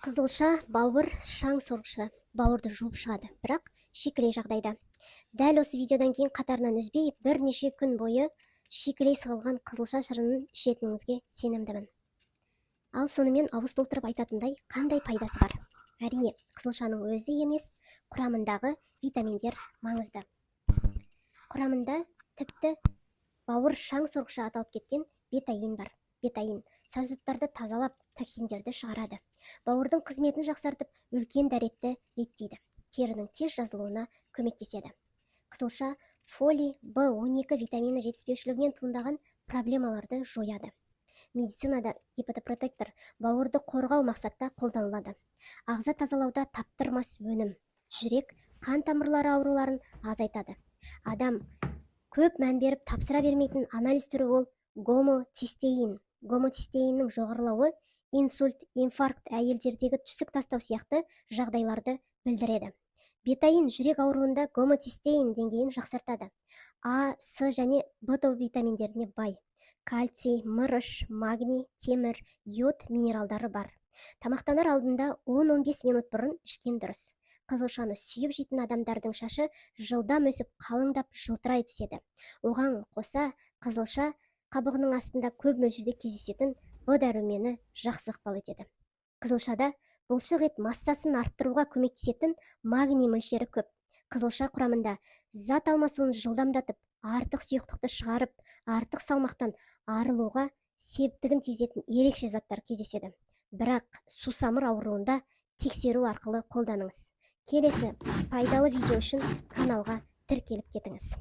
Қызылша бауыр шаң сорғышы бауырды жуып шығады, бірақ шикілей жағдайда. Дәл осы видеодан кейін қатарынан үзбей бірнеше күн бойы шикілей сығылған қызылша шырынын ішетініңізге сенімдімін. Ал сонымен ауыз толтырып айтатындай қандай пайдасы бар? Әрине, қызылшаның өзі емес, құрамындағы витаминдер маңызды. Құрамында тіпті бауыр шаң сорғышы аталып кеткен бетаин бар. Бетаин сазоттарды тазалап, токсиндерді шығарады. Бауырдың қызметін жақсартып, үлкен дәретті реттейді. Терінің тез жазылуына көмектеседі. Қызылша фолий В12 витамині жетіспеушілігінен туындаған проблемаларды жояды. Медицинада гепатопротектор бауырды қорғау мақсатта қолданылады. Ағза тазалауда таптырмас өнім. Жүрек, қан тамырлары ауруларын азайтады. Адам көп мән беріп тапсыра бермейтін анализ түрі ол гомоцистеин. Гомоцистеиннің жоғарылауы инсульт, инфаркт, әйелдердегі түсік тастау сияқты жағдайларды білдіреді. Бетаин жүрек ауруында гомоцистеин деңгейін жақсартады. А, С және В тобы витаминдеріне бай. Кальций, мырыш, магний, темір, йод минералдары бар. Тамақтанар алдында 10-15 минут бұрын ішкен дұрыс. Қызылшаны сүйіп жейтін адамдардың шашы жылдам өсіп, қалыңдап жылтырай түседі. Оған қоса қызылша қабығының астында көп мөлшерде кездесетін В дәрумені жақсы ықпал етеді. Қызылшада бұлшық ет массасын арттыруға көмектесетін магний мөлшері көп. Қызылша құрамында зат алмасуын жылдамдатып, артық сұйықтықты шығарып, артық салмақтан арылуға септігін тигізетін ерекше заттар кездеседі. Бірақ сусамыр ауруында тексеру арқылы қолданыңыз. Келесі пайдалы видео үшін каналға тіркеліп кетіңіз.